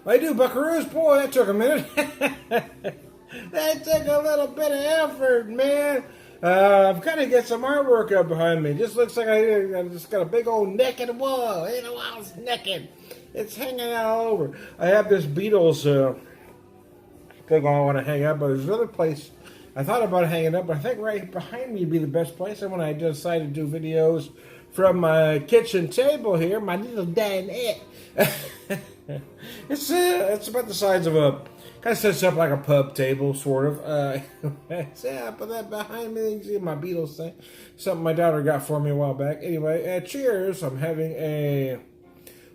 I do, buckaroos. Boy, that took a minute. That took a little bit of effort, man. I've got to get some artwork up behind me. Just looks like I just got a big old naked wall. Ain't the wall's naked. It's hanging out all over. I have this Beatles thing I want to hang up, but there's another place I thought about hanging up, but I think right behind me would be the best place. And when I decided to do videos from my kitchen table here, my little dinette. It's about the size of a, kind of sets up like a pub table, sort of. Yeah, put that behind me. You can see my Beatles thing. Something my daughter got for me a while back. Anyway, cheers. I'm having a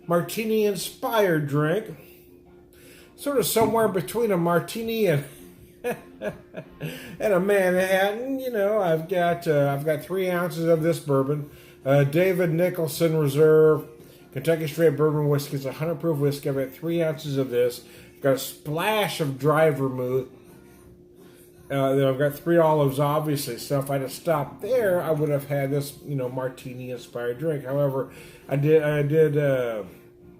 Martini inspired drink. Sort of somewhere between a Martini and and a Manhattan. You know, I've got 3 ounces of this bourbon, David Nicholson Reserve Kentucky Straight Bourbon Whiskey. It's 100 proof whiskey. I've got 3 ounces of this. I've got a splash of dry vermouth. Then I've got 3 olives, obviously. So if I'd have stopped there, I would have had this, Martini inspired drink. However, I did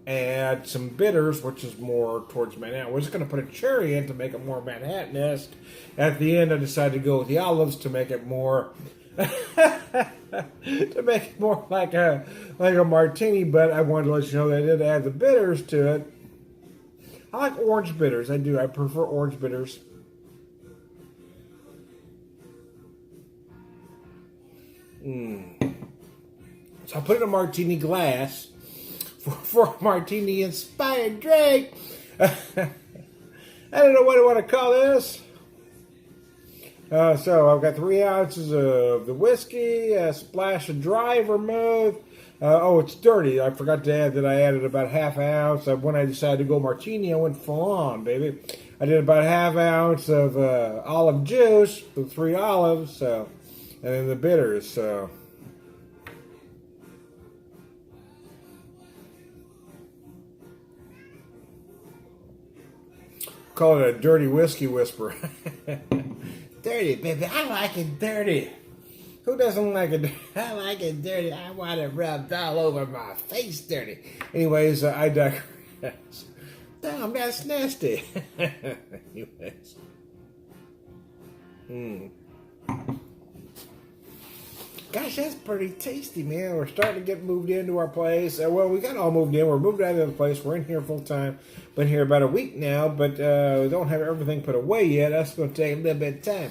add some bitters, which is more towards Manhattan. I was going to put a cherry in to make it more Manhattan-esque. At the end, I decided to go with the olives to make it more like a martini. But I wanted to let you know that I did add the bitters to it. I like orange bitters. I do. I prefer orange bitters. So I put it in a martini glass for a martini-inspired drink. I don't know what I want to call this. So I've got 3 ounces of the whiskey, a splash of dry vermouth. It's dirty. I forgot to add that I added about ½ ounce. When I decided to go martini, I went full on, baby. I did about ½ ounce of olive juice with 3 olives, and then the bitters. So. Call it a dirty whiskey whisper. Dirty, baby. I like it dirty. Who doesn't like it? I like it dirty. I want it rubbed all over my face dirty. Anyways, I digress. Damn, that's nasty. Anyways. Gosh, that's pretty tasty, man. We're starting to get moved into our place. Well, we got all moved in. We're moved out of the place. We're in here full time. Been here about a week now, but we don't have everything put away yet. That's going to take a little bit of time.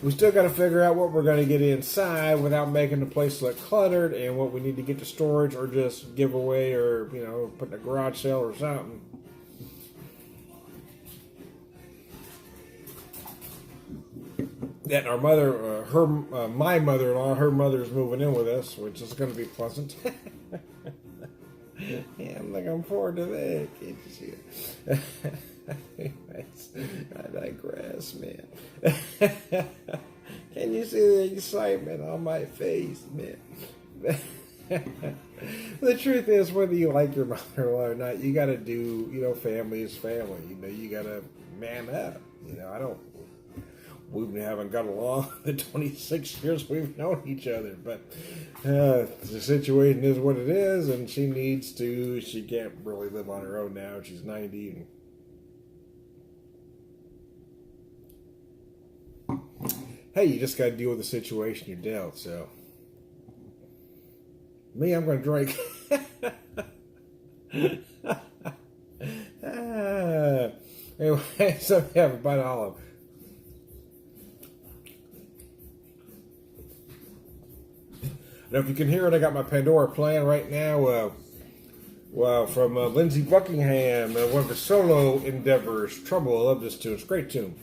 We still got to figure out what we're going to get inside without making the place look cluttered, and what we need to get to storage or just give away, or put in a garage sale or something. That our mother, my mother-in-law, her mother's moving in with us, which is going to be pleasant. Yeah, I'm looking forward to that. Can't you see it? Anyways, I digress, man. Can you see the excitement on my face, man? The truth is, whether you like your mother-in-law or not, you got to do, family is family. You got to man up. We haven't got along the 26 years we've known each other, but the situation is what it is, and she can't really live on her own now. She's 90. Hey, you just got to deal with the situation you're dealt, so. Me, I'm going to drink. Anyway, so we have a bite of olive. Now, if you can hear it, I got my Pandora playing right now. From Lindsey Buckingham, one of his solo endeavors, Trouble. I love this tune. It's a great tune.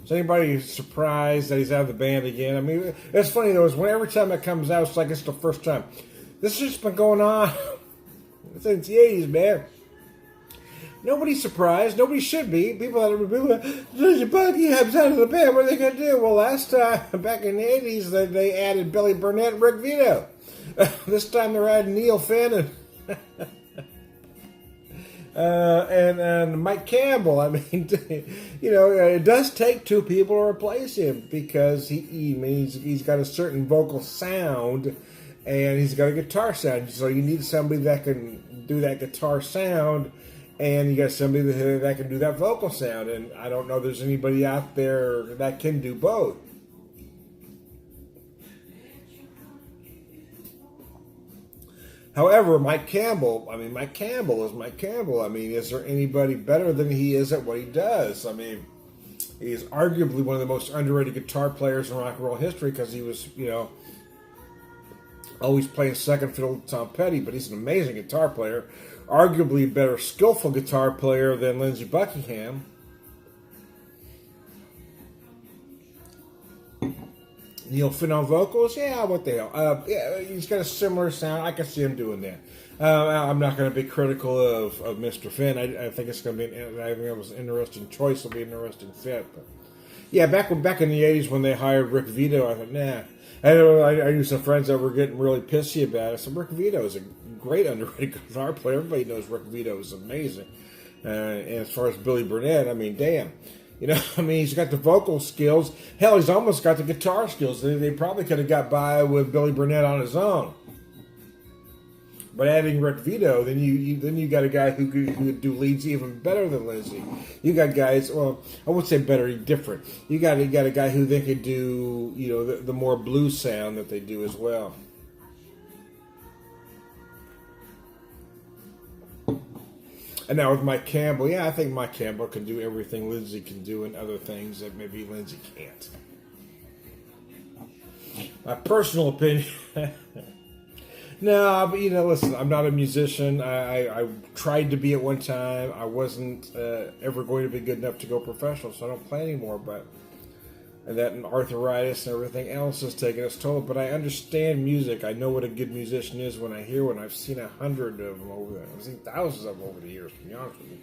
Is anybody surprised that he's out of the band again? I mean, it's funny though, every time it comes out, it's like it's the first time. This has just been going on since the 80s, man. Nobody's surprised. Nobody should be. People that are Lindsey Buckingham's out of the band. What are they going to do? Well, last time, back in the 80s, they added Billy Burnett and Rick Vito. This time they're adding Neil Finn and Mike Campbell. I mean, it does take 2 people to replace him, because he's got a certain vocal sound and he's got a guitar sound. So you need somebody that can do that guitar sound and you got somebody that can do that vocal sound. And I don't know there's anybody out there that can do both. However, Mike Campbell is Mike Campbell. I mean, is there anybody better than he is at what he does? I mean, he's arguably one of the most underrated guitar players in rock and roll history because he was, always playing second fiddle to Tom Petty, but he's an amazing guitar player. Arguably a better skillful guitar player than Lindsey Buckingham. Neil Finn on vocals, yeah, what the hell? Yeah, he's got a similar sound. I can see him doing that. I'm not going to be critical of Mr. Finn. I think it's going to be. I think it was an interesting choice. It'll be an interesting fit. But yeah, back in the '80s when they hired Rick Vito, I thought, nah. I knew some friends that were getting really pissy about it. So Rick Vito is a great underrated guitar player. Everybody knows Rick Vito is amazing. And as far as Billy Burnett, I mean, damn. He's got the vocal skills. Hell, he's almost got the guitar skills. They probably could have got by with Billy Burnett on his own. But adding Rick Vito, then you got a guy who could do leads even better than Lindsey. You got guys, well, I wouldn't say better, different. You got a guy who they could do, the more blues sound that they do as well. And now with Mike Campbell, yeah, I think Mike Campbell can do everything Lindsey can do and other things that maybe Lindsey can't. My personal opinion. No, but listen, I'm not a musician. I tried to be at one time. I wasn't ever going to be good enough to go professional, so I don't play anymore. And that and arthritis and everything else has taken its toll. But I understand music. I know what a good musician is when I hear one. I've seen 100 of them over there. I've seen thousands of them over the years, to be honest with you.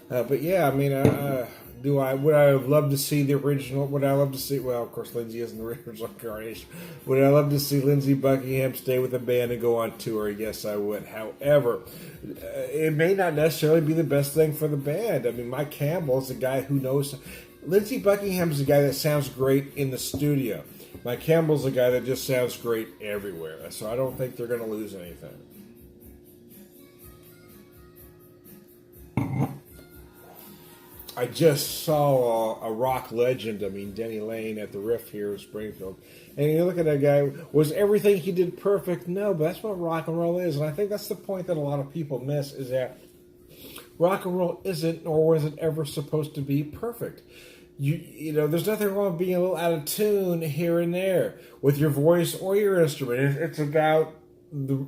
But yeah, I mean, would I have loved to see the original? Would I love to see? Well, of course, Lindsey isn't the original incarnation. Would I love to see Lindsey Buckingham stay with the band and go on tour? Yes, I would. However, it may not necessarily be the best thing for the band. I mean, Mike Campbell is a guy who knows. Lindsey Buckingham is a guy that sounds great in the studio. Mike Campbell's a guy that just sounds great everywhere. So I don't think they're going to lose anything. I just saw a rock legend, Denny Lane at the Riff here in Springfield. And you look at that guy, was everything he did perfect? No, but that's what rock and roll is. And I think that's the point that a lot of people miss, is that rock and roll isn't, nor was it ever supposed to be perfect. There's nothing wrong with being a little out of tune here and there with your voice or your instrument. It's about the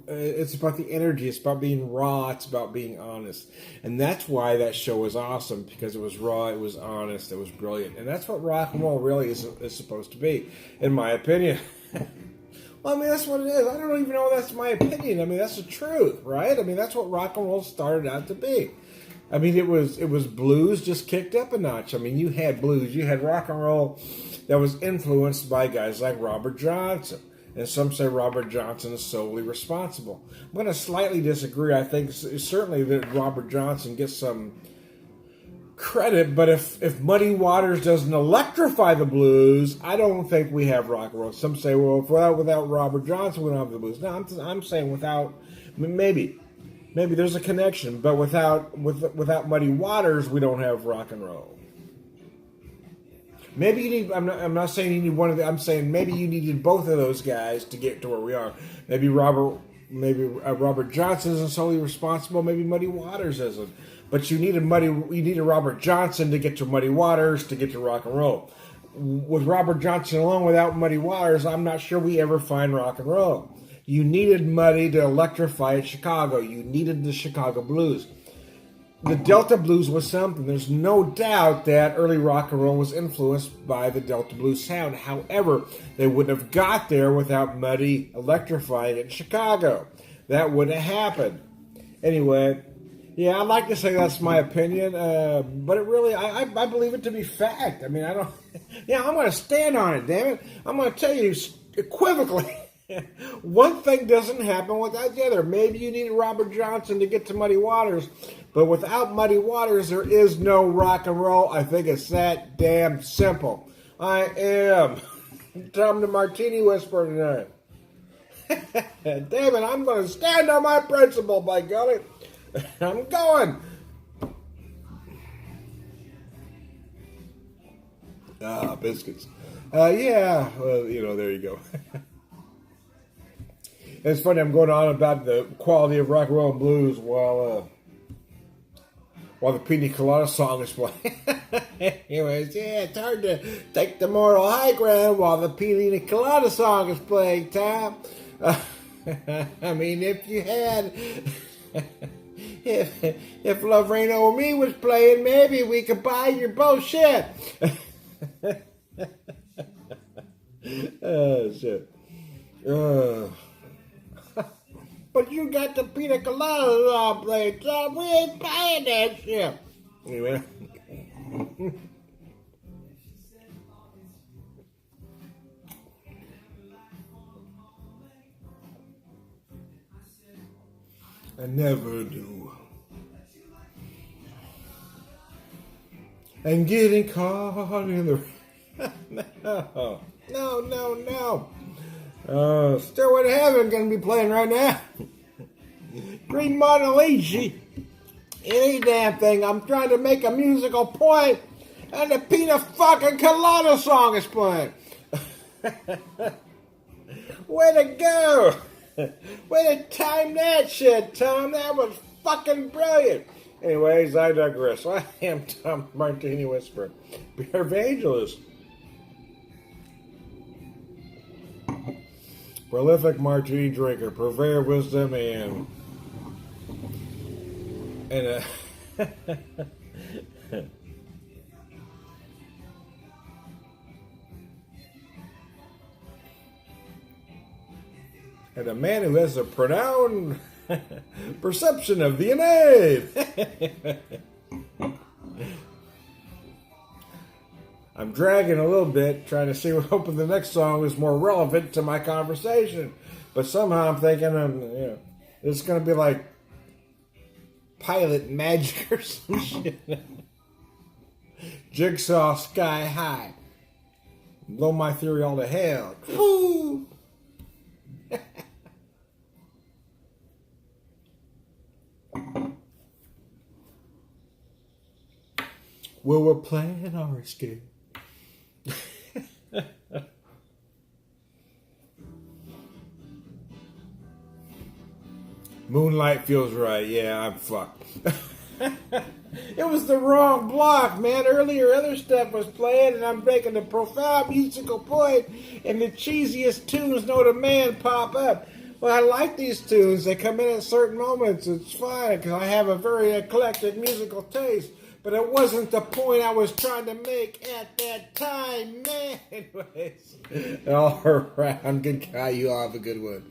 energy. It's about being raw. It's about being honest. And that's why that show was awesome, because it was raw, it was honest, it was brilliant. And that's what rock and roll really is supposed to be, in my opinion. Well, that's what it is. I don't even know if that's my opinion. That's the truth, right? That's what rock and roll started out to be. It was blues just kicked up a notch. You had blues, you had rock and roll that was influenced by guys like Robert Johnson. And some say Robert Johnson is solely responsible. I'm going to slightly disagree. I think certainly that Robert Johnson gets some credit, but if Muddy Waters doesn't electrify the blues, I don't think we have rock and roll. Some say, well, without Robert Johnson, we don't have the blues. No, I'm saying without, maybe there's a connection, but without Muddy Waters, we don't have rock and roll. Maybe you need. I'm not saying you need one of the. I'm saying maybe you needed both of those guys to get to where we are. Maybe Robert Johnson isn't solely responsible. Maybe Muddy Waters isn't. But you needed Robert Johnson to get to Muddy Waters to get to rock and roll. With Robert Johnson alone, without Muddy Waters, I'm not sure we ever find rock and roll. You needed Muddy to electrify Chicago. You needed the Chicago blues. The Delta blues was something. There's no doubt that early rock and roll was influenced by the Delta blues sound. However, they wouldn't have got there without Muddy electrifying it in Chicago. That wouldn't have happened. Anyway, yeah, I'd like to say that's my opinion, but it really, I believe it to be fact. I'm going to stand on it, damn it. I'm going to tell you equivocally. One thing doesn't happen without the other. Maybe you need Robert Johnson to get to Muddy Waters, but without Muddy Waters, there is no rock and roll. I think it's that damn simple. I am Tom the Martini Whisperer tonight. Damn it, I'm going to stand on my principle, by golly. I'm going. Ah, biscuits. Yeah, well, there you go. It's funny, I'm going on about the quality of rock, roll, and blues while the Pina Colada song is playing. Anyways, yeah, it's hard to take the moral high ground while the Pina Colada song is playing, Tom. I mean, if you had... if Love Ain't Over Me was playing, maybe we could buy your bullshit. Oh, shit. But you got the Pina Colada all playing, Tom. We ain't buying that shit. Anyway. I never do. And getting caught in the... No. Stairway to Heaven gonna be playing right now. Green Mona Lisa. Any damn thing. I'm trying to make a musical point, and the Pina fucking Colada song is playing. Way to go! Way to time that shit, Tom. That was fucking brilliant. Anyways, I digress. I am Tom Martini Whisperer, beer evangelist, prolific martini drinker, purveyor of wisdom, and and a man who has a profound perception of the innate. I'm dragging a little bit, trying to see, hoping the next song is more relevant to my conversation. But somehow I'm thinking, it's going to be like Pilot Magic or some shit. Jigsaw Sky High. Blow my theory all to hell. Woo! Well, we're planning our escape. Moonlight feels right. Yeah, I'm fucked. It was the wrong block, man. Earlier, other stuff was playing, and I'm making a profound musical point, and the cheesiest tunes know to man pop up. Well, I like these tunes. They come in at certain moments. It's fine, because I have a very eclectic musical taste. But it wasn't the point I was trying to make at that time, man. Anyways, all around, good guy. You all have a good one.